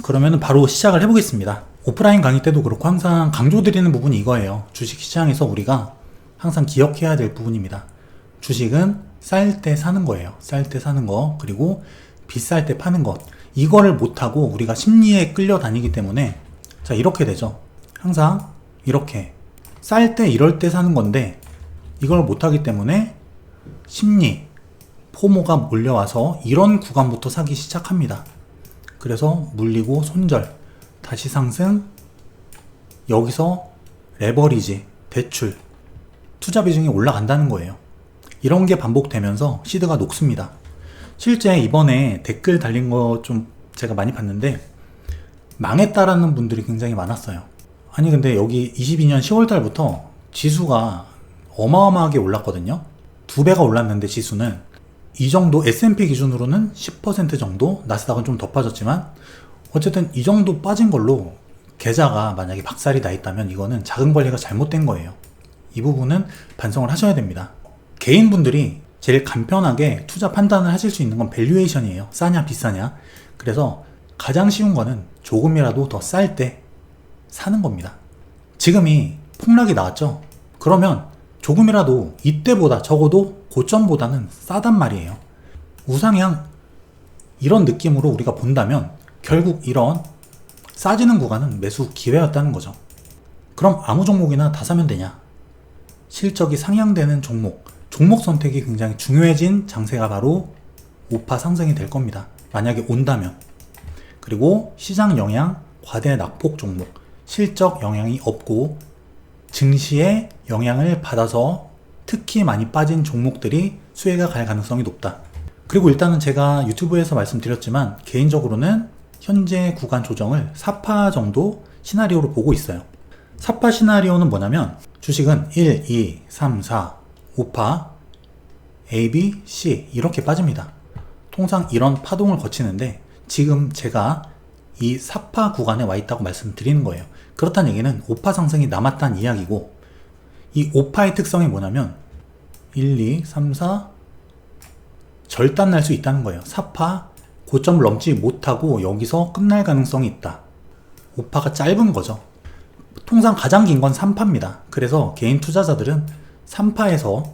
그러면 바로 시작을 해보겠습니다. 오프라인 강의 때도 그렇고 항상 강조드리는 부분이 이거예요. 주식시장에서 우리가 항상 기억해야 될 부분입니다. 주식은 쌀 때 사는 거예요. 쌀 때 사는 거, 그리고 비쌀 때 파는 것. 이거를 못하고 우리가 심리에 끌려다니기 때문에 자, 이렇게 되죠. 항상 이렇게 쌀 때 이럴 때 사는 건데 이걸 못하기 때문에 심리, 포모가 몰려와서 이런 구간부터 사기 시작합니다. 그래서 물리고 손절, 다시 상승, 여기서 레버리지, 대출, 투자 비중이 올라간다는 거예요. 이런 게 반복되면서 시드가 녹습니다. 실제 이번에 댓글 달린 거 좀 제가 많이 봤는데 망했다라는 분들이 굉장히 많았어요. 아니 근데 여기 22년 10월 달부터 지수가 어마어마하게 올랐거든요. 2배가 올랐는데 지수는 이 정도 S&P 기준으로는 10% 정도, 나스닥은 좀 더 빠졌지만 어쨌든 이 정도 빠진 걸로 계좌가 만약에 박살이 나 있다면 이거는 자금 관리가 잘못된 거예요. 이 부분은 반성을 하셔야 됩니다. 개인분들이 제일 간편하게 투자 판단을 하실 수 있는 건 밸류에이션이에요. 싸냐 비싸냐. 그래서 가장 쉬운 거는 조금이라도 더 쌀 때 사는 겁니다. 지금이 폭락이 나왔죠. 그러면 조금이라도 이때보다 적어도 고점보다는 싸단 말이에요. 우상향 이런 느낌으로 우리가 본다면 결국 이런 싸지는 구간은 매수 기회였다는 거죠. 그럼 아무 종목이나 다 사면 되냐? 실적이 상향되는 종목 선택이 굉장히 중요해진 장세가 바로 우파 상승이 될 겁니다. 만약에 온다면. 그리고 시장 영향, 과대 낙폭 종목, 실적 영향이 없고 증시의 영향을 받아서 특히 많이 빠진 종목들이 수혜가 갈 가능성이 높다. 그리고 일단은 제가 유튜브에서 말씀드렸지만 개인적으로는 현재 구간 조정을 4파 정도 시나리오로 보고 있어요. 4파 시나리오는 뭐냐면 주식은 1, 2, 3, 4, 5파 A, B, C 이렇게 빠집니다. 통상 이런 파동을 거치는데 지금 제가 이 4파 구간에 와 있다고 말씀드리는 거예요. 그렇다는 얘기는 5파 상승이 남았다는 이야기고 이 5파의 특성이 뭐냐면 1, 2, 3, 4 절단 날 수 있다는 거예요. 4파 고점을 넘지 못하고 여기서 끝날 가능성이 있다. 5파가 짧은 거죠. 통상 가장 긴 건 3파입니다. 그래서 개인 투자자들은 3파에서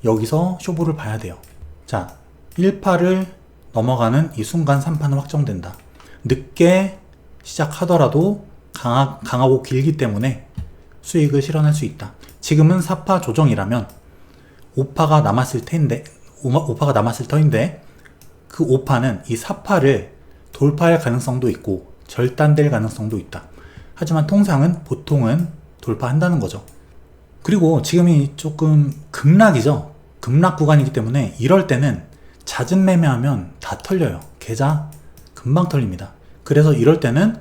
여기서 쇼부를 봐야 돼요. 자, 1파를 넘어가는 이 순간 3파는 확정된다. 늦게 시작하더라도 강하고 길기 때문에 수익을 실현할 수 있다. 지금은 4파 조정이라면 5파가 남았을 텐데 5파가 남았을 터인데 그 5파는 이 4파를 돌파할 가능성도 있고 절단될 가능성도 있다. 하지만 보통은 돌파한다는 거죠. 그리고 지금이 조금 급락이죠. 급락 구간이기 때문에 이럴 때는 잦은 매매하면 다 털려요. 계좌 금방 털립니다. 그래서 이럴 때는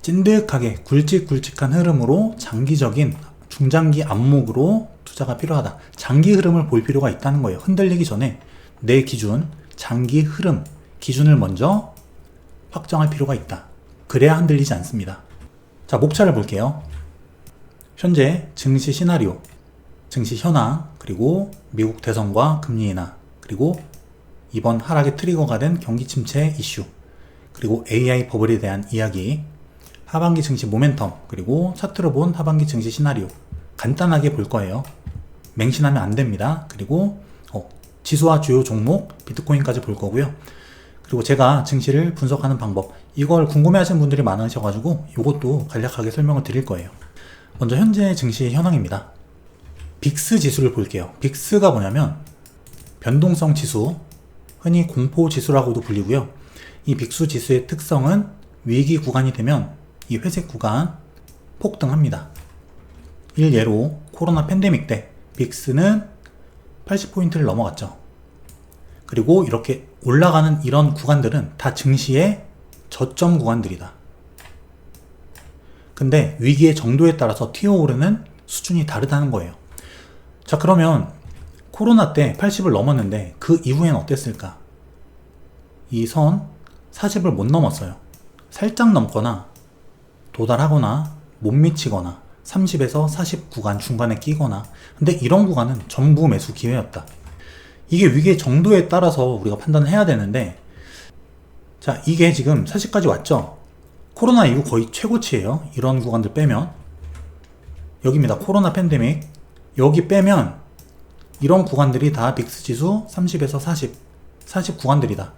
찐득하게 굵직굵직한 흐름으로 장기적인 중장기 안목으로 투자가 필요하다. 장기 흐름을 볼 필요가 있다는 거예요. 흔들리기 전에 내 기준, 장기 흐름 기준을 먼저 확정할 필요가 있다. 그래야 흔들리지 않습니다. 자, 목차를 볼게요. 현재 증시 시나리오, 증시 현황, 그리고 미국 대선과 금리 인하, 그리고 이번 하락의 트리거가 된 경기 침체 이슈, 그리고 AI 버블에 대한 이야기, 하반기 증시 모멘텀, 그리고 차트로 본 하반기 증시 시나리오 간단하게 볼 거예요. 맹신하면 안 됩니다. 그리고 지수와 주요 종목, 비트코인까지 볼 거고요. 그리고 제가 증시를 분석하는 방법, 이걸 궁금해하시는 분들이 많으셔가지고 이것도 간략하게 설명을 드릴 거예요. 먼저 현재 증시 현황입니다. 빅스 지수를 볼게요. 빅스가 뭐냐면 변동성 지수, 흔히 공포 지수라고도 불리고요. 이 빅스 지수의 특성은 위기 구간이 되면 이 회색 구간 폭등합니다. 일예로 코로나 팬데믹 때 빅스는 80포인트를 넘어갔죠. 그리고 이렇게 올라가는 이런 구간들은 다 증시의 저점 구간들이다. 근데 위기의 정도에 따라서 튀어오르는 수준이 다르다는 거예요. 자, 그러면 코로나 때 80을 넘었는데 그 이후엔 어땠을까? 이 선 40을 못 넘었어요. 살짝 넘거나 도달하거나 못 미치거나 30에서 40 구간 중간에 끼거나. 근데 이런 구간은 전부 매수 기회였다. 이게 위기의 정도에 따라서 우리가 판단을 해야 되는데, 자, 이게 지금 40까지 왔죠. 코로나 이후 거의 최고치예요. 이런 구간들 빼면. 여기입니다. 코로나 팬데믹. 여기 빼면 이런 구간들이 다 빅스 지수 30에서 40 구간들이다.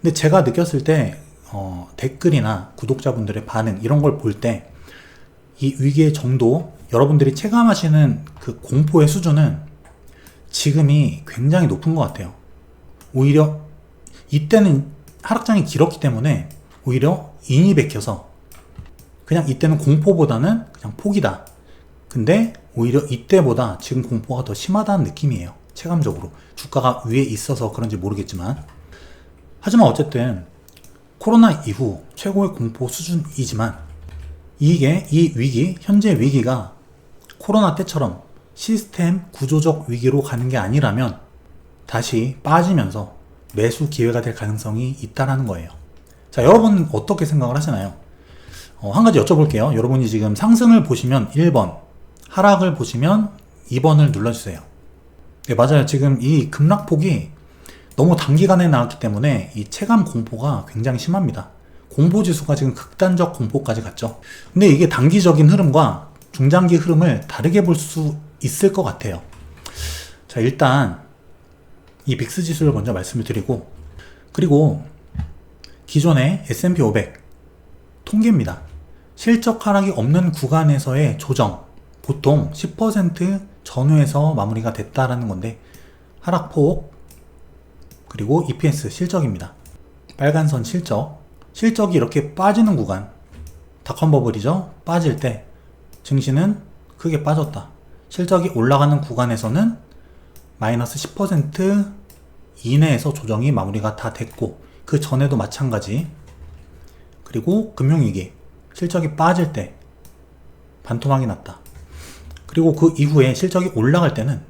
근데 제가 느꼈을 때 댓글이나 구독자분들의 반응 이런 걸 볼 때 이 위기의 정도, 여러분들이 체감하시는 그 공포의 수준은 지금이 굉장히 높은 것 같아요. 오히려 이때는 하락장이 길었기 때문에 오히려 인이 베껴서 그냥 이때는 공포보다는 그냥 포기다. 근데 오히려 이때보다 지금 공포가 더 심하다는 느낌이에요. 체감적으로. 주가가 위에 있어서 그런지 모르겠지만. 하지만 어쨌든 코로나 이후 최고의 공포 수준이지만 이 위기, 현재 위기가 코로나 때처럼 시스템 구조적 위기로 가는 게 아니라면 다시 빠지면서 매수 기회가 될 가능성이 있다라는 거예요. 자, 여러분 어떻게 생각을 하시나요? 한 가지 여쭤볼게요. 여러분이 지금 상승을 보시면 1번, 하락을 보시면 2번을 눌러주세요. 네, 맞아요. 지금 이 급락폭이 너무 단기간에 나왔기 때문에 이 체감 공포가 굉장히 심합니다. 공포지수가 지금 극단적 공포까지 갔죠. 근데 이게 단기적인 흐름과 중장기 흐름을 다르게 볼 수 있을 것 같아요. 자, 일단 이 빅스 지수를 먼저 말씀을 드리고, 그리고 기존의 S&P 500 통계입니다. 실적 하락이 없는 구간에서의 조정 보통 10% 전후에서 마무리가 됐다라는 건데, 하락폭 그리고 EPS 실적입니다. 빨간선 실적이 이렇게 빠지는 구간, 닷컴버블이죠. 빠질 때 증시는 크게 빠졌다. 실적이 올라가는 구간에서는 마이너스 10% 이내에서 조정이 마무리가 다 됐고, 그 전에도 마찬가지. 그리고 금융위기, 실적이 빠질 때 반토막이 났다. 그리고 그 이후에 실적이 올라갈 때는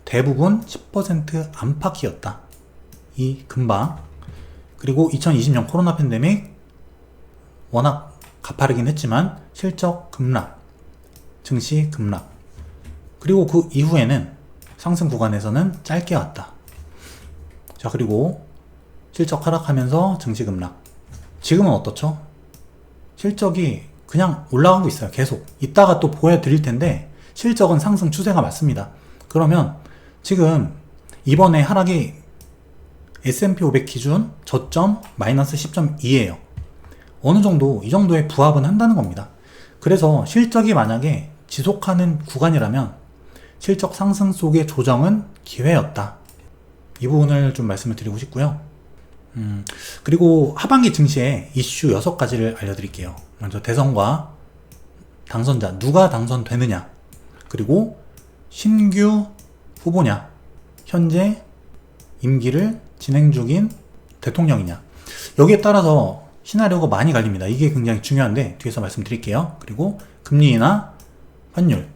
대부분 10% 안팎이었다. 이 근방. 그리고 2020년 코로나 팬데믹 워낙 가파르긴 했지만 실적 급락, 증시 급락. 그리고 그 이후에는 상승 구간에서는 짧게 왔다. 자, 그리고 실적 하락하면서 증시 급락. 지금은 어떻죠? 실적이 그냥 올라가고 있어요. 계속. 이따가 또 보여드릴 텐데 실적은 상승 추세가 맞습니다. 그러면 지금 이번에 하락이 S&P 500 기준 저점 마이너스 10.2예요. 어느 정도 이 정도의 부합은 한다는 겁니다. 그래서 실적이 만약에 지속하는 구간이라면 실적 상승 속의 조정은 기회였다. 이 부분을 좀 말씀을 드리고 싶고요. 그리고 하반기 증시의 이슈 6가지를 알려드릴게요. 먼저 대선과 당선자, 누가 당선되느냐, 그리고 신규 후보냐, 현재 임기를 진행 중인 대통령이냐. 여기에 따라서 시나리오가 많이 갈립니다. 이게 굉장히 중요한데 뒤에서 말씀드릴게요. 그리고 금리나 환율,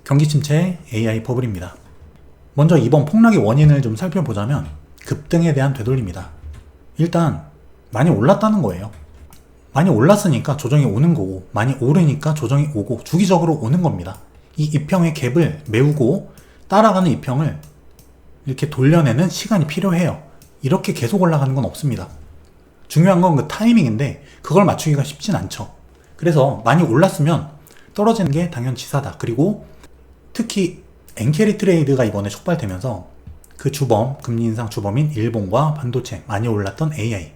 경기 침체, AI 버블입니다. 먼저 이번 폭락의 원인을 좀 살펴보자면 급등에 대한 되돌립니다. 일단 많이 올랐다는 거예요. 많이 올랐으니까 조정이 오는 거고, 많이 오르니까 조정이 오고, 주기적으로 오는 겁니다. 이 이평의 갭을 메우고 따라가는 이평을 이렇게 돌려내는 시간이 필요해요. 이렇게 계속 올라가는 건 없습니다. 중요한 건 그 타이밍인데 그걸 맞추기가 쉽진 않죠. 그래서 많이 올랐으면 떨어지는 게 당연치사다. 그리고 특히 엔캐리 트레이드가 이번에 촉발되면서 그 주범, 금리 인상 주범인 일본과 반도체, 많이 올랐던 AI,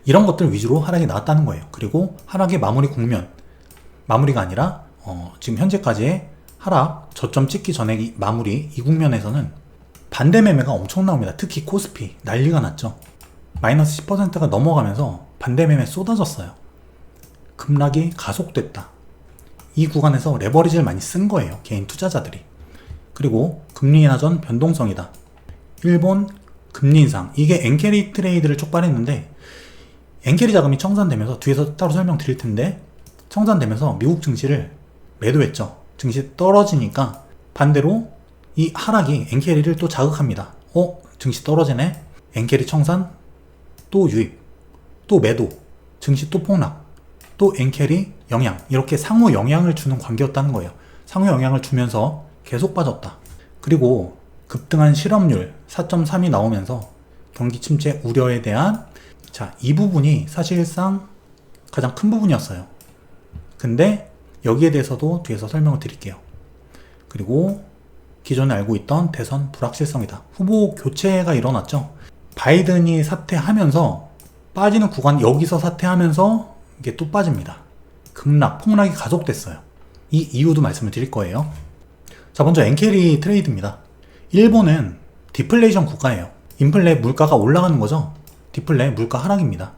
이런 것들 위주로 하락이 나왔다는 거예요. 그리고 하락의 마무리 국면, 마무리가 아니라 지금 현재까지의 하락, 저점 찍기 전에 이 마무리, 이 국면에서는 반대 매매가 엄청 나옵니다. 특히 코스피 난리가 났죠. 마이너스 10%가 넘어가면서 반대 매매 쏟아졌어요. 급락이 가속됐다. 이 구간에서 레버리지를 많이 쓴 거예요. 개인 투자자들이. 그리고 금리 인하전 변동성이다. 일본 금리 인상. 이게 엔캐리 트레이드를 촉발했는데 엔캐리 자금이 청산되면서, 뒤에서 따로 설명드릴 텐데, 청산되면서 미국 증시를 매도했죠. 증시 떨어지니까 반대로 이 하락이 엔캐리를 또 자극합니다. 증시 떨어지네? 엔캐리 청산, 또 유입, 또 매도, 증시 또 폭락, 또 엔캐리 영향, 이렇게 상호 영향을 주는 관계였다는 거예요. 상호 영향을 주면서 계속 빠졌다. 그리고 급등한 실업률 4.3이 나오면서 경기 침체 우려에 대한, 자, 이 부분이 사실상 가장 큰 부분이었어요. 근데 여기에 대해서도 뒤에서 설명을 드릴게요. 그리고 기존에 알고 있던 대선 불확실성이다. 후보 교체가 일어났죠. 바이든이 사퇴하면서 빠지는 구간, 여기서 사퇴하면서 이게 또 빠집니다. 폭락이 가속됐어요. 이 이유도 말씀을 드릴 거예요. 자, 먼저 엔캐리 트레이드입니다. 일본은 디플레이션 국가예요. 인플레, 물가가 올라가는 거죠. 디플레, 물가 하락입니다.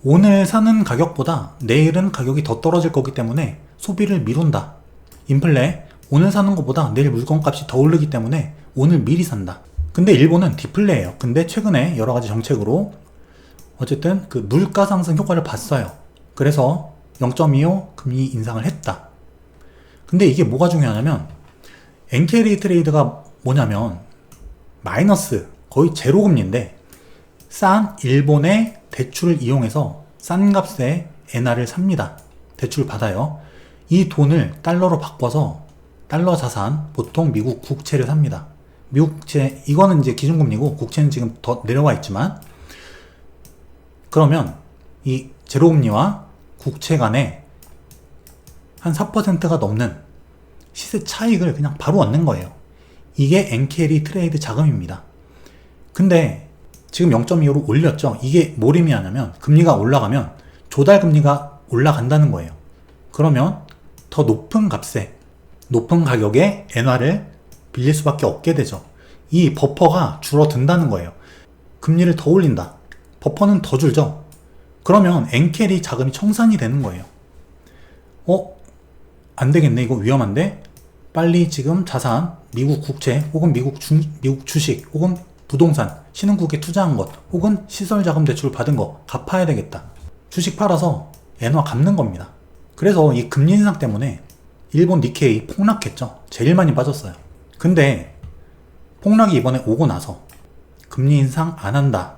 오늘 사는 가격보다 내일은 가격이 더 떨어질 거기 때문에 소비를 미룬다. 인플레, 오늘 사는 것보다 내일 물건값이 더 오르기 때문에 오늘 미리 산다. 근데 일본은 디플레예요. 근데 최근에 여러 가지 정책으로 어쨌든 그 물가 상승 효과를 봤어요. 그래서 0.25 금리 인상을 했다. 근데 이게 뭐가 중요하냐면 엔캐리 트레이드가 뭐냐면 마이너스, 거의 제로 금리인데 싼 일본의 대출을 이용해서 싼 값에 엔화를 삽니다. 대출을 받아요. 이 돈을 달러로 바꿔서 달러 자산, 보통 미국 국채를 삽니다. 미국 국채, 이거는 이제 기준금리고 국채는 지금 더 내려와 있지만, 그러면 이 제로금리와 국채 간에 한 4%가 넘는 시세 차익을 그냥 바로 얻는 거예요. 이게 엔캐리 트레이드 자금입니다. 근데 지금 0.25로 올렸죠. 이게 뭘 의미하냐면 금리가 올라가면 조달 금리가 올라간다는 거예요. 그러면 더 높은 값에, 높은 가격에 엔화를 빌릴 수밖에 없게 되죠. 이 버퍼가 줄어든다는 거예요. 금리를 더 올린다. 버퍼는 더 줄죠. 그러면 엔캐리 자금이 청산이 되는 거예요. 안 되겠네. 이거 위험한데? 빨리 지금 자산, 미국 국채, 혹은 미국 주식, 혹은 부동산, 신흥국에 투자한 것, 혹은 시설자금 대출 받은 거 갚아야 되겠다. 주식 팔아서 엔화 갚는 겁니다. 그래서 이 금리 인상 때문에 일본 니케이 폭락했죠. 제일 많이 빠졌어요. 근데 폭락이 이번에 오고 나서 금리 인상 안 한다.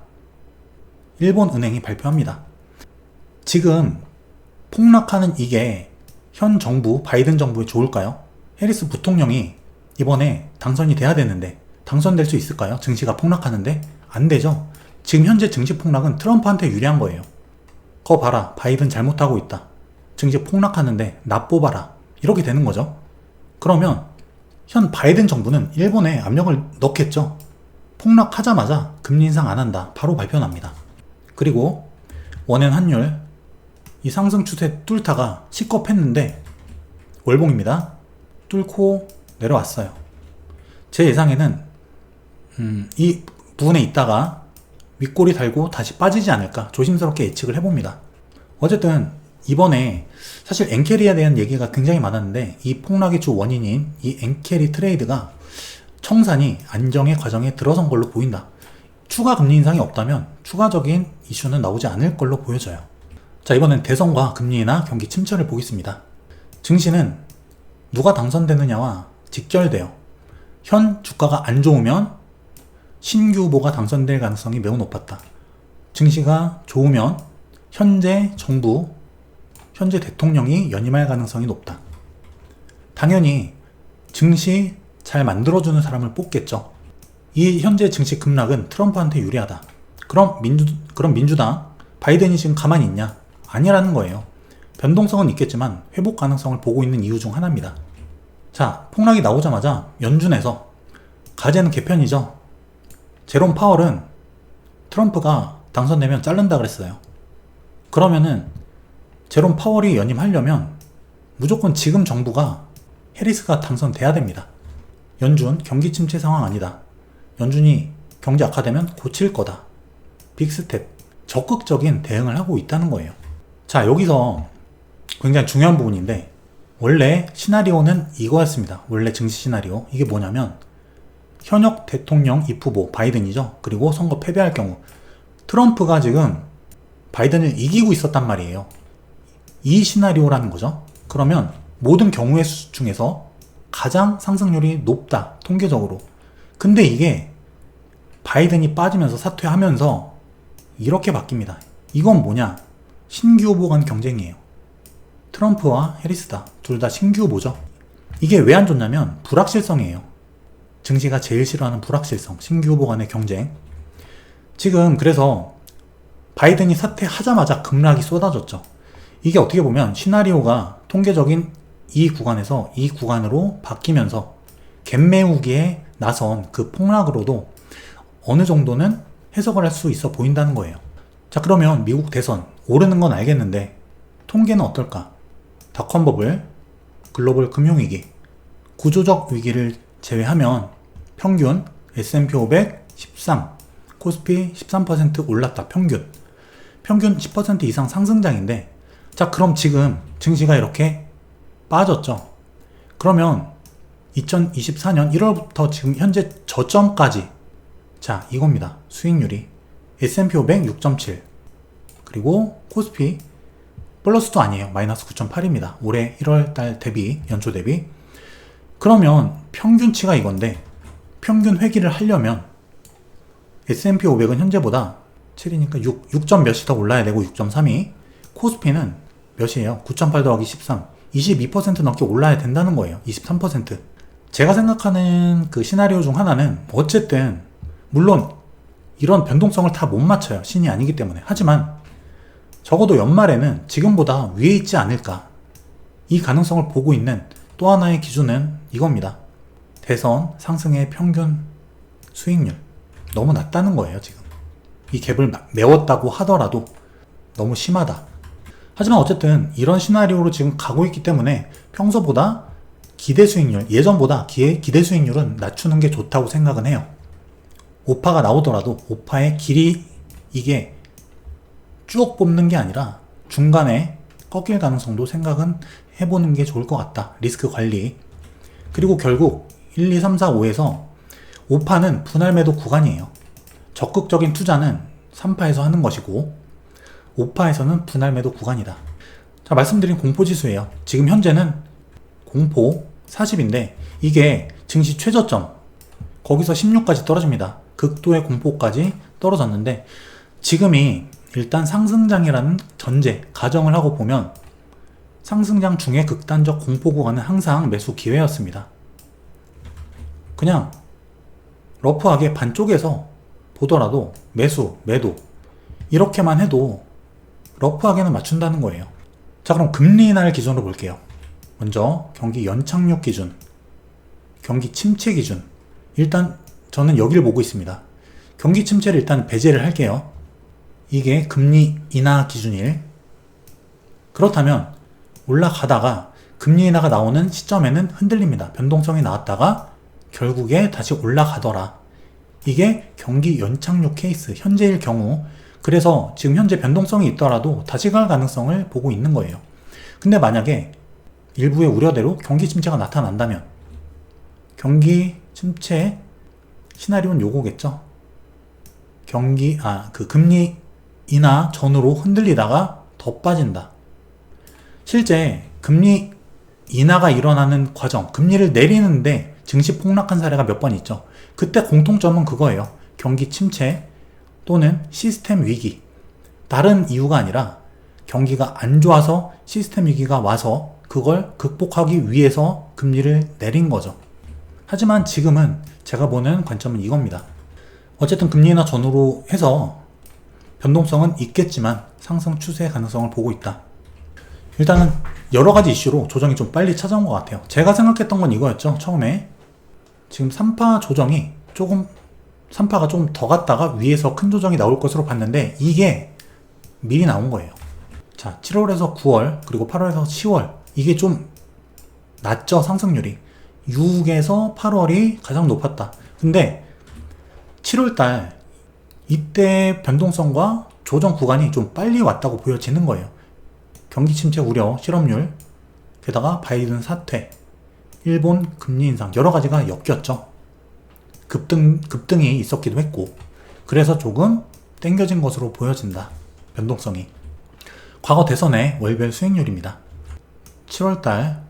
일본 은행이 발표합니다. 지금 폭락하는 이게 현 정부, 바이든 정부에 좋을까요? 해리스 부통령이 이번에 당선이 돼야 되는데 당선될 수 있을까요? 증시가 폭락하는데? 안 되죠. 지금 현재 증시 폭락은 트럼프한테 유리한 거예요. 거 봐라, 바이든 잘못하고 있다. 증시 폭락하는데 나 뽑아라. 이렇게 되는 거죠. 그러면 현 바이든 정부는 일본에 압력을 넣겠죠. 폭락하자마자 금리 인상 안 한다. 바로 발표납니다. 그리고 원엔 환율 이 상승 추세 뚫다가 시겁했는데 월봉입니다. 뚫고 내려왔어요. 제 예상에는 이 부분에 있다가 윗꼬리 달고 다시 빠지지 않을까 조심스럽게 예측을 해봅니다. 어쨌든 이번에 사실 엔캐리에 대한 얘기가 굉장히 많았는데 이 폭락의 주 원인인 이 엔캐리 트레이드가 청산이 안정의 과정에 들어선 걸로 보인다. 추가 금리 인상이 없다면 추가적인 이슈는 나오지 않을 걸로 보여져요. 자, 이번엔 대선과 금리 인하, 경기 침체를 보겠습니다. 증시는 누가 당선되느냐와 직결돼요. 현 주가가 안 좋으면 신규 후보가 당선될 가능성이 매우 높았다. 증시가 좋으면 현재 정부, 현재 대통령이 연임할 가능성이 높다. 당연히 증시 잘 만들어주는 사람을 뽑겠죠. 이 현재 증시 급락은 트럼프한테 유리하다. 그럼 민주당, 바이든이 지금 가만히 있냐? 아니라는 거예요. 변동성은 있겠지만 회복 가능성을 보고 있는 이유 중 하나입니다. 자, 폭락이 나오자마자 연준에서 가제는 개편이죠. 제롬 파월은 트럼프가 당선되면 자른다 그랬어요. 그러면은 제롬 파월이 연임하려면 무조건 지금 정부가 해리스가 당선돼야 됩니다. 연준 경기 침체 상황 아니다. 연준이 경제 악화되면 고칠 거다. 빅스텝, 적극적인 대응을 하고 있다는 거예요. 자, 여기서 굉장히 중요한 부분인데 원래 시나리오는 이거였습니다. 원래 증시 시나리오. 이게 뭐냐면 현역 대통령 입후보 바이든이죠. 그리고 선거 패배할 경우 트럼프가 지금 바이든을 이기고 있었단 말이에요. 이 시나리오라는 거죠. 그러면 모든 경우의 수 중에서 가장 상승률이 높다. 통계적으로. 근데 이게 바이든이 빠지면서 사퇴하면서 이렇게 바뀝니다. 이건 뭐냐? 신규 후보 간 경쟁이에요. 트럼프와 해리스다. 둘 다 신규 후보죠. 이게 왜 안 좋냐면 불확실성이에요. 증시가 제일 싫어하는 불확실성. 신규 후보 간의 경쟁. 지금 그래서 바이든이 사퇴하자마자 급락이 쏟아졌죠. 이게 어떻게 보면 시나리오가 통계적인 이 구간에서 이 구간으로 바뀌면서 갭매우기에 나선 그 폭락으로도 어느 정도는 해석을 할 수 있어 보인다는 거예요. 자, 그러면 미국 대선 오르는 건 알겠는데 통계는 어떨까? 닷컴버블, 글로벌 금융위기, 구조적 위기를 제외하면 평균 S&P 500 13, 코스피 13% 올랐다. 평균 10% 이상 상승장인데, 자, 그럼 지금 증시가 이렇게 빠졌죠. 그러면 2024년 1월부터 지금 현재 저점까지, 자, 이겁니다. 수익률이 S&P 500 6.7, 그리고 코스피 플러스도 아니에요. 마이너스 9.8입니다. 올해 1월달 대비, 연초 대비. 그러면 평균치가 이건데, 평균 회귀를 하려면 S&P 500은 현재보다 7이니까 6점 몇이 더 올라야 되고, 6.32. 코스피는 몇이에요? 9.8 더하기 13. 22% 넘게 올라야 된다는 거예요. 23%. 제가 생각하는 그 시나리오 중 하나는, 어쨌든 물론 이런 변동성을 다 못 맞춰요. 신이 아니기 때문에. 하지만 적어도 연말에는 지금보다 위에 있지 않을까. 이 가능성을 보고 있는 또 하나의 기준은 이겁니다. 대선 상승의 평균 수익률. 너무 낮다는 거예요, 지금. 이 갭을 메웠다고 하더라도 너무 심하다. 하지만 어쨌든 이런 시나리오로 지금 가고 있기 때문에 평소보다 기대 수익률, 예전보다 기대 수익률은 낮추는 게 좋다고 생각은 해요. 오파가 나오더라도 오파의 길이 이게 쭉 뽑는 게 아니라 중간에 꺾일 가능성도 생각은 해보는 게 좋을 것 같다. 리스크 관리. 그리고 결국 1, 2, 3, 4, 5에서 5파는 분할 매도 구간이에요. 적극적인 투자는 3파에서 하는 것이고 5파에서는 분할 매도 구간이다. 자, 말씀드린 공포지수예요. 지금 현재는 공포 40인데 이게 증시 최저점 거기서 16까지 떨어집니다. 극도의 공포까지 떨어졌는데 지금이 일단 상승장이라는 전제, 가정을 하고 보면 상승장 중에 극단적 공포 구간은 항상 매수 기회였습니다. 그냥 러프하게 반쪽에서 보더라도 매수, 매도 이렇게만 해도 러프하게는 맞춘다는 거예요. 자, 그럼 금리 인하를 기준으로 볼게요. 먼저 경기 연착륙 기준, 경기 침체 기준. 일단 저는 여기를 보고 있습니다. 경기 침체를 일단 배제를 할게요. 이게 금리 인하 기준일. 그렇다면 올라가다가 금리 인하가 나오는 시점에는 흔들립니다. 변동성이 나왔다가 결국에 다시 올라가더라. 이게 경기 연착륙 케이스, 현재일 경우. 그래서 지금 현재 변동성이 있더라도 다시 갈 가능성을 보고 있는 거예요. 근데 만약에 일부의 우려대로 경기 침체가 나타난다면 경기 침체 시나리오는 요거겠죠. 금리 인하 전후로 흔들리다가 더 빠진다. 실제 금리 인하가 일어나는 과정, 금리를 내리는데 증시 폭락한 사례가 몇 번 있죠. 그때 공통점은 그거예요. 경기 침체 또는 시스템 위기. 다른 이유가 아니라 경기가 안 좋아서 시스템 위기가 와서 그걸 극복하기 위해서 금리를 내린 거죠. 하지만 지금은 제가 보는 관점은 이겁니다. 어쨌든 금리 인하 전후로 해서 변동성은 있겠지만 상승 추세 가능성을 보고 있다. 일단은 여러 가지 이슈로 조정이 좀 빨리 찾아온 것 같아요. 제가 생각했던 건 이거였죠. 처음에 지금 3파 조정이 3파가 조금 더 갔다가 위에서 큰 조정이 나올 것으로 봤는데 이게 미리 나온 거예요. 자, 7월에서 9월 그리고 8월에서 10월 이게 좀 낮죠, 상승률이. 6에서 8월이 가장 높았다. 근데 7월달 이때 변동성과 조정 구간이 좀 빨리 왔다고 보여지는 거예요. 경기 침체 우려, 실업률, 게다가 바이든 사퇴, 일본 금리 인상 여러 가지가 엮였죠. 급등이 있었기도 했고, 그래서 조금 땡겨진 것으로 보여진다. 변동성이. 과거 대선의 월별 수익률입니다. 7월달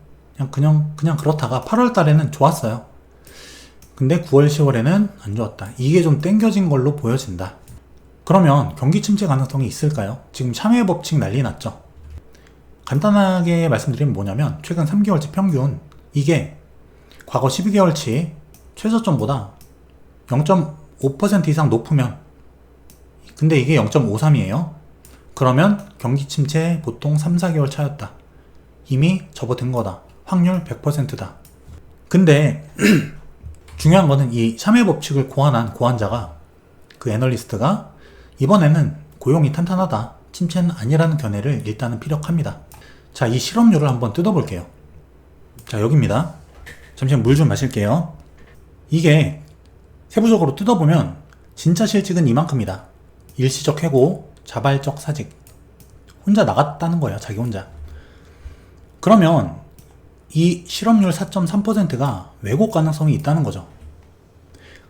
그냥 그렇다가 8월달에는 좋았어요. 근데 9월, 10월에는 안 좋았다. 이게 좀 땡겨진 걸로 보여진다. 그러면 경기 침체 가능성이 있을까요? 지금 샤메 법칙 난리 났죠. 간단하게 말씀드리면 뭐냐면 최근 3개월치 평균 이게 과거 12개월치 최저점보다 0.5% 이상 높으면, 근데 이게 0.53이에요. 그러면 경기 침체 보통 3, 4개월 차였다. 이미 접어든 거다. 확률 100%다. 근데 중요한 거는 이 샤메 법칙을 고안한 고안자가, 그 애널리스트가 이번에는 고용이 탄탄하다, 침체는 아니라는 견해를 일단은 피력합니다. 자, 이 실업률을 한번 뜯어볼게요. 자, 여기입니다. 잠시만 물 좀 마실게요. 이게 세부적으로 뜯어보면 진짜 실직은 이만큼이다. 일시적 해고, 자발적 사직. 혼자 나갔다는 거예요. 자기 혼자. 그러면 이 실업률 4.3%가 왜곡 가능성이 있다는 거죠.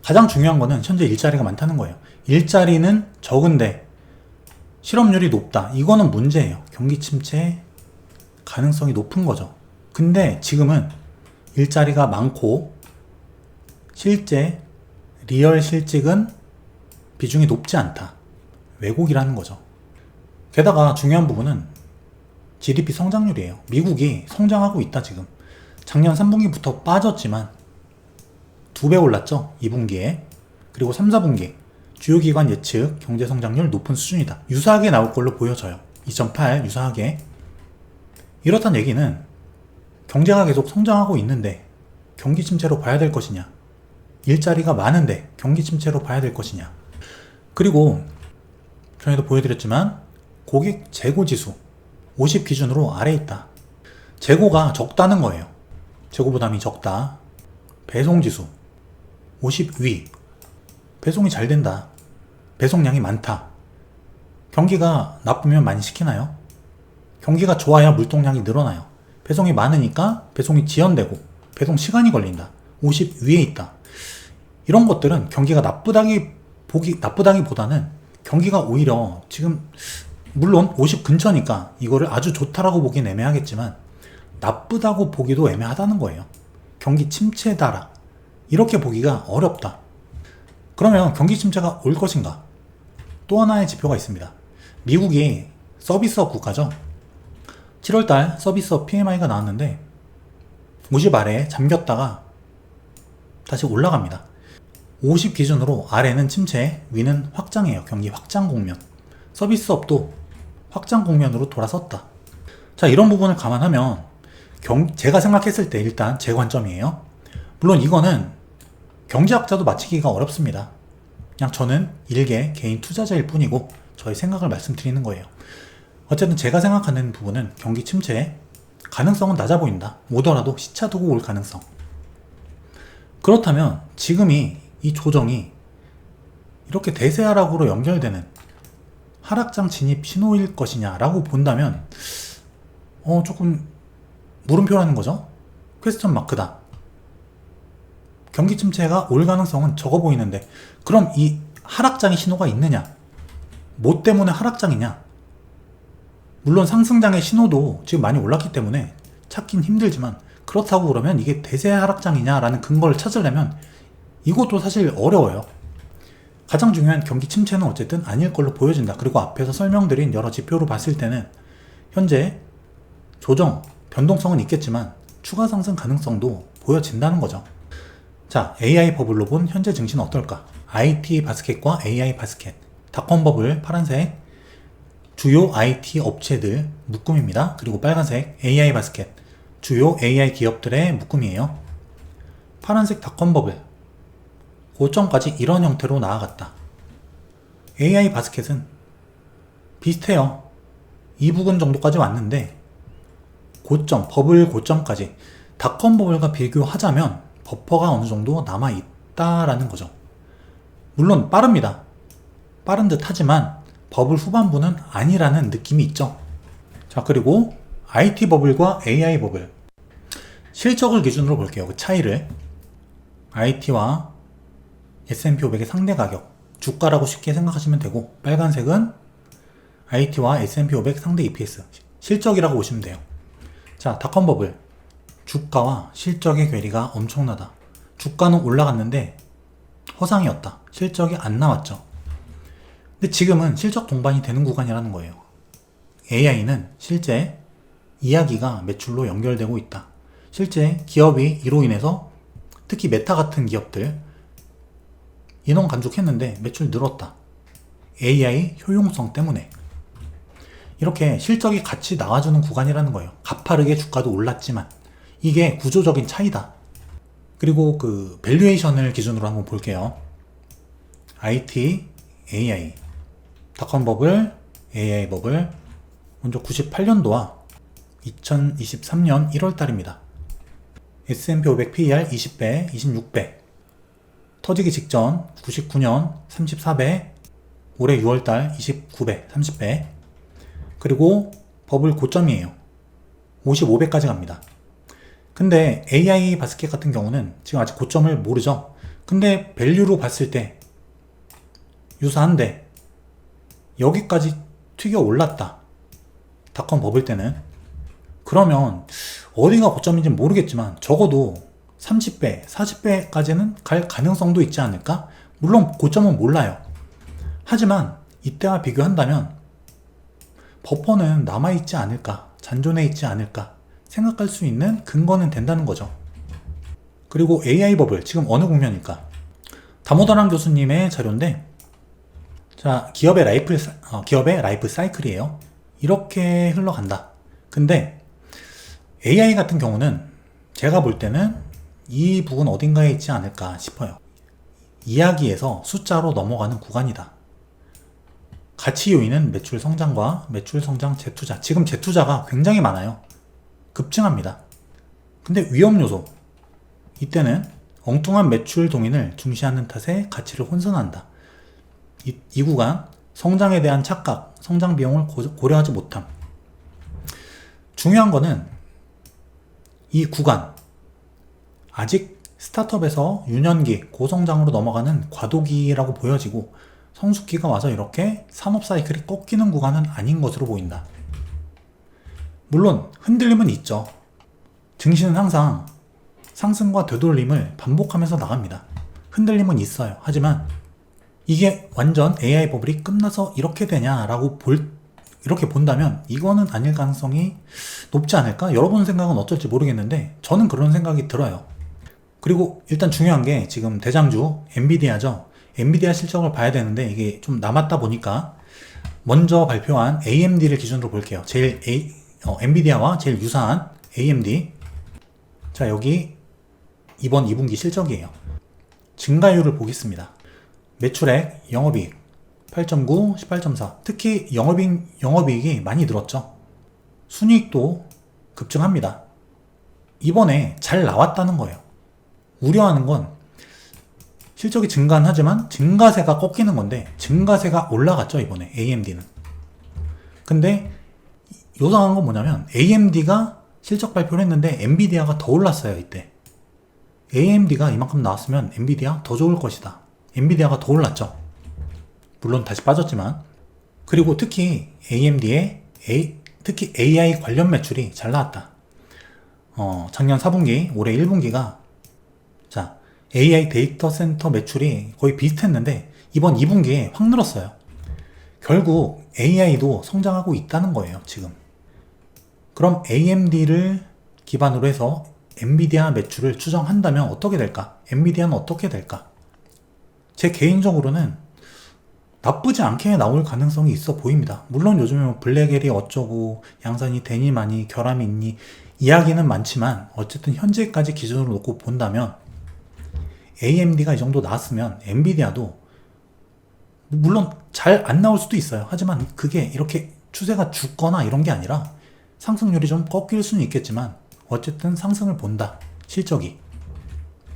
가장 중요한 거는 현재 일자리가 많다는 거예요. 일자리는 적은데 실업률이 높다. 이거는 문제예요. 경기 침체 가능성이 높은 거죠. 근데 지금은 일자리가 많고 실제 리얼 실직은 비중이 높지 않다. 왜곡이라는 거죠. 게다가 중요한 부분은 GDP 성장률이에요. 미국이 성장하고 있다 지금. 작년 3분기부터 빠졌지만 2배 올랐죠. 2분기에. 그리고 3, 4분기 주요 기관 예측 경제 성장률 높은 수준이다. 유사하게 나올 걸로 보여져요. 2.8 유사하게. 이렇다는 얘기는 경제가 계속 성장하고 있는데 경기 침체로 봐야 될 것이냐, 일자리가 많은데 경기 침체로 봐야 될 것이냐. 그리고 전에도 보여드렸지만 고객 재고 지수 50 기준으로 아래에 있다. 재고가 적다는 거예요. 재고 부담이 적다. 배송 지수 50 위. 배송이 잘 된다. 배송량이 많다. 경기가 나쁘면 많이 시키나요? 경기가 좋아야 물동량이 늘어나요. 배송이 많으니까 배송이 지연되고 배송 시간이 걸린다. 50 위에 있다. 이런 것들은 경기가 나쁘다기보다는 경기가 오히려 지금 물론 50 근처니까 이거를 아주 좋다라고 보긴 애매하겠지만 나쁘다고 보기도 애매하다는 거예요. 경기 침체다라. 이렇게 보기가 어렵다. 그러면 경기 침체가 올 것인가? 또 하나의 지표가 있습니다. 미국이 서비스업 국가죠. 7월달 서비스업 PMI가 나왔는데 50 아래에 잠겼다가 다시 올라갑니다. 50 기준으로 아래는 침체, 위는 확장이에요. 경기 확장 국면. 서비스업도 확장 국면으로 돌아섰다. 자, 이런 부분을 감안하면 제가 생각했을 때 일단 제 관점이에요. 물론 이거는 경제학자도 맞히기가 어렵습니다. 그냥 저는 일개 개인 투자자일 뿐이고 저의 생각을 말씀드리는 거예요. 어쨌든 제가 생각하는 부분은 경기 침체의 가능성은 낮아 보인다. 오더라도 시차 두고 올 가능성. 그렇다면 지금이 이 조정이 이렇게 대세하락으로 연결되는 하락장 진입 신호일 것이냐라고 본다면 조금 물음표라는 거죠. 퀘스천 마크다. 경기 침체가 올 가능성은 적어 보이는데 그럼 이 하락장의 신호가 있느냐? 뭐 때문에 하락장이냐? 물론 상승장의 신호도 지금 많이 올랐기 때문에 찾긴 힘들지만 그렇다고 그러면 이게 대세 하락장이냐라는 근거를 찾으려면 이것도 사실 어려워요. 가장 중요한 경기 침체는 어쨌든 아닐 걸로 보여진다. 그리고 앞에서 설명드린 여러 지표로 봤을 때는 현재 조정, 변동성은 있겠지만 추가 상승 가능성도 보여진다는 거죠. 자, AI 버블로 본 현재 증시는 어떨까? IT 바스켓과 AI 바스켓. 닷컴 버블 파란색, 주요 IT 업체들 묶음입니다. 그리고 빨간색 AI 바스켓, 주요 AI 기업들의 묶음이에요. 파란색 닷컴 버블, 고점까지 이런 형태로 나아갔다. AI 바스켓은 비슷해요. 이 부근 정도까지 왔는데 고점, 버블 고점까지 닷컴 버블과 비교하자면 버퍼가 어느 정도 남아있다라는 거죠. 물론 빠릅니다. 빠른 듯 하지만 버블 후반부는 아니라는 느낌이 있죠. 자, 그리고 IT 버블과 AI 버블 실적을 기준으로 볼게요. 그 차이를. IT와 S&P 500의 상대 가격, 주가라고 쉽게 생각하시면 되고, 빨간색은 IT와 S&P 500 상대 EPS, 실적이라고 보시면 돼요. 자, 닷컴 버블 주가와 실적의 괴리가 엄청나다. 주가는 올라갔는데 허상이었다. 실적이 안 나왔죠. 근데 지금은 실적 동반이 되는 구간이라는 거예요. AI는 실제 이야기가 매출로 연결되고 있다. 실제 기업이 이로 인해서 특히 메타 같은 기업들 인원 감축했는데 매출 늘었다. AI 효용성 때문에. 이렇게 실적이 같이 나와주는 구간이라는 거예요. 가파르게 주가도 올랐지만 이게 구조적인 차이다. 그리고 그 밸류에이션을 기준으로 한번 볼게요. IT, AI, 닷컴 버블, AI 버블. 먼저 98년도와 2023년 1월달입니다. S&P 500 PER 20배, 26배. 터지기 직전 99년 34배, 올해 6월달 29배, 30배. 그리고 버블 고점이에요. 55배까지 갑니다. 근데 AI 바스켓 같은 경우는 지금 아직 고점을 모르죠. 근데 밸류로 봤을 때 유사한데 여기까지 튀겨 올랐다. 닷컴 버블 때는. 그러면 어디가 고점인지 모르겠지만 적어도 30배, 40배까지는 갈 가능성도 있지 않을까? 물론 고점은 몰라요. 하지만 이때와 비교한다면 버퍼는 남아있지 않을까? 잔존해 있지 않을까? 생각할 수 있는 근거는 된다는 거죠. 그리고 AI 버블 지금 어느 국면일까? 다모다란 교수님의 자료인데, 자, 기업의 라이프 사이클이에요. 이렇게 흘러간다. 근데 AI 같은 경우는 제가 볼 때는 이 부분 어딘가에 있지 않을까 싶어요. 이야기에서 숫자로 넘어가는 구간이다. 가치 요인은 매출 성장과 매출 성장 재투자. 지금 재투자가 굉장히 많아요. 급증합니다. 근데 위험 요소. 이때는 엉뚱한 매출 동인을 중시하는 탓에 가치를 혼선한다. 이 구간 성장에 대한 착각, 성장 비용을 고려하지 못함. 중요한 거는 이 구간 아직 스타트업에서 유년기, 고성장으로 넘어가는 과도기라고 보여지고 성숙기가 와서 이렇게 산업 사이클이 꺾이는 구간은 아닌 것으로 보인다. 물론 흔들림은 있죠. 증시는 항상 상승과 되돌림을 반복하면서 나갑니다. 흔들림은 있어요. 하지만 이게 완전 AI 버블이 끝나서 이렇게 되냐라고 이렇게 본다면 이거는 아닐 가능성이 높지 않을까? 여러분 생각은 어떨지 모르겠는데 저는 그런 생각이 들어요. 그리고 일단 중요한 게 지금 대장주 엔비디아죠. 엔비디아 실적을 봐야 되는데 이게 좀 남았다 보니까 먼저 발표한 AMD를 기준으로 볼게요. 엔비디아와 제일 유사한 AMD. 자, 여기 이번 2분기 실적이에요. 증가율을 보겠습니다. 매출액, 영업이익 8.9, 18.4. 특히 영업이익이 많이 늘었죠. 순이익도 급증합니다. 이번에 잘 나왔다는 거예요. 우려하는 건 실적이 증가는 하지만 증가세가 꺾이는 건데 증가세가 올라갔죠, 이번에 AMD는. 근데 요상한 건 뭐냐면 AMD가 실적 발표를 했는데 엔비디아가 더 올랐어요, 이때. AMD가 이만큼 나왔으면 엔비디아 더 좋을 것이다. 엔비디아가 더 올랐죠. 물론 다시 빠졌지만. 그리고 특히 특히 AI 관련 매출이 잘 나왔다. 작년 4분기, 올해 1분기가 자, AI 데이터 센터 매출이 거의 비슷했는데 이번 2분기에 확 늘었어요. 결국 AI도 성장하고 있다는 거예요, 지금. 그럼 AMD를 기반으로 해서 엔비디아 매출을 추정한다면 어떻게 될까? 엔비디아는 어떻게 될까? 제 개인적으로는 나쁘지 않게 나올 가능성이 있어 보입니다. 물론 요즘에 뭐 블랙엘이 어쩌고 양산이 되니 마니 결함이 있니 이야기는 많지만 어쨌든 현재까지 기준으로 놓고 본다면 AMD가 이 정도 나왔으면 엔비디아도 물론 잘 안 나올 수도 있어요. 하지만 그게 이렇게 추세가 죽거나 이런 게 아니라 상승률이 좀 꺾일 수는 있겠지만 어쨌든 상승을 본다. 실적이.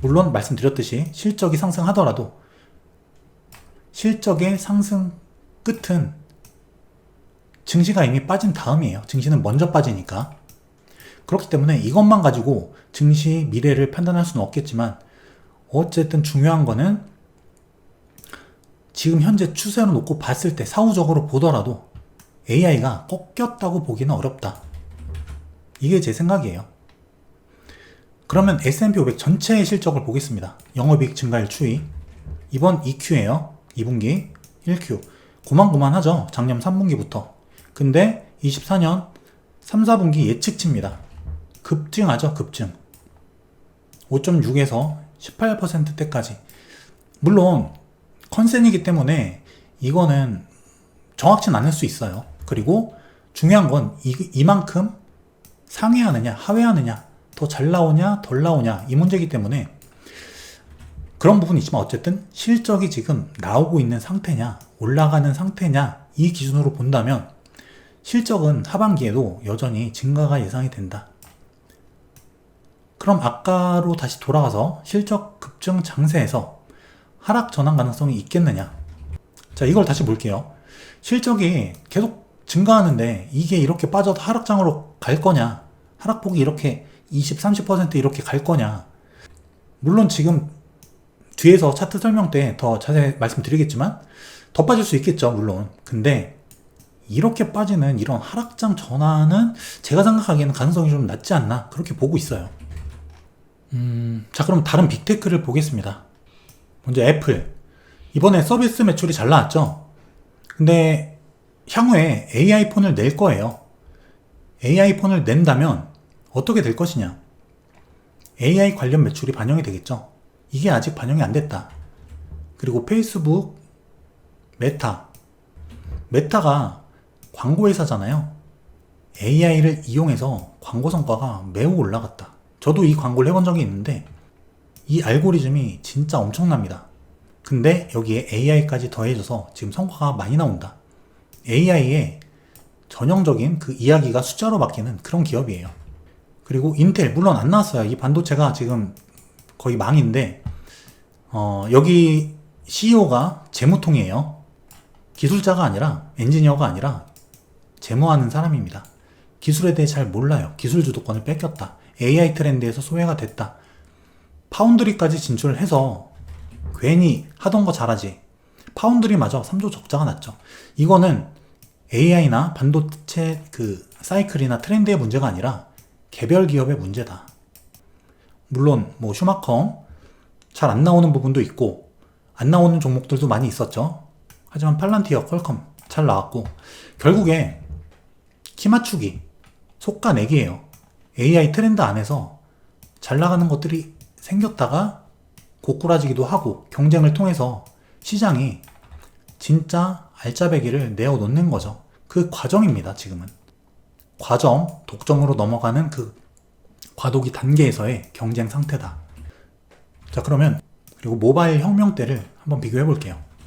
물론 말씀드렸듯이 실적이 상승하더라도 실적의 상승 끝은 증시가 이미 빠진 다음이에요. 증시는 먼저 빠지니까. 그렇기 때문에 이것만 가지고 증시 미래를 판단할 수는 없겠지만 어쨌든 중요한 거는 지금 현재 추세로 놓고 봤을 때 사후적으로 보더라도 AI가 꺾였다고 보기는 어렵다. 이게 제 생각이에요. 그러면 S&P 500 전체의 실적을 보겠습니다. 영업이익 증가율 추이. 이번 2Q예요. 2분기, 1Q. 고만고만하죠. 작년 3분기부터. 근데 24년 3, 4분기 예측치입니다. 급증하죠. 급증. 5.6에서 18%대까지. 물론 컨센이기 때문에 이거는 정확치는 않을 수 있어요. 그리고 중요한 건 이만큼 상회하느냐 하회하느냐, 더 잘 나오냐 덜 나오냐, 이 문제이기 때문에 그런 부분이 있지만 어쨌든 실적이 지금 나오고 있는 상태냐 올라가는 상태냐, 이 기준으로 본다면 실적은 하반기에도 여전히 증가가 예상이 된다. 그럼 아까로 다시 돌아가서 실적 급증 장세에서 하락 전환 가능성이 있겠느냐. 자, 이걸 다시 볼게요. 실적이 계속 증가하는데 이게 이렇게 빠져도 하락장으로 갈 거냐, 하락폭이 이렇게 20, 30% 이렇게 갈 거냐. 물론 지금 뒤에서 차트 설명 때 더 자세히 말씀드리겠지만 더 빠질 수 있겠죠, 물론. 근데 이렇게 빠지는 이런 하락장 전환은 제가 생각하기에는 가능성이 좀 낮지 않나, 그렇게 보고 있어요. 자, 그럼 다른 빅테크를 보겠습니다. 먼저 애플. 이번에 서비스 매출이 잘 나왔죠. 근데 향후에 AI 폰을 낼 거예요. AI 폰을 낸다면 어떻게 될 것이냐. AI 관련 매출이 반영이 되겠죠. 이게 아직 반영이 안 됐다. 그리고 페이스북, 메타가 광고회사잖아요. AI를 이용해서 광고 성과가 매우 올라갔다. 저도 이 광고를 해본 적이 있는데 이 알고리즘이 진짜 엄청납니다. 근데 여기에 AI까지 더해져서 지금 성과가 많이 나온다. AI의 전형적인 그 이야기가 숫자로 바뀌는 그런 기업이에요. 그리고 인텔, 물론 안 나왔어요. 이 반도체가 지금 거의 망인데 여기 CEO가 재무통이에요. 기술자가 아니라, 엔지니어가 아니라 재무하는 사람입니다. 기술에 대해 잘 몰라요. 기술 주도권을 뺏겼다. AI 트렌드에서 소외가 됐다. 파운드리까지 진출을 해서 괜히 하던 거 잘하지. 파운드리마저 3조 적자가 났죠. 이거는 AI나 반도체 그 사이클이나 트렌드의 문제가 아니라 개별 기업의 문제다. 물론 뭐 슈마컴 잘 안 나오는 부분도 있고 안 나오는 종목들도 많이 있었죠. 하지만 팔란티어, 퀄컴 잘 나왔고, 결국에 키 맞추기, 속가 내기예요. AI 트렌드 안에서 잘 나가는 것들이 생겼다가 고꾸라지기도 하고, 경쟁을 통해서 시장이 진짜 알짜배기를 내어 놓는 거죠. 그 과정입니다. 지금은 과정, 독점으로 넘어가는 그 과도기 단계에서의 경쟁 상태다. 자, 그러면 그리고 모바일 혁명 때를 한번 비교해 볼게요.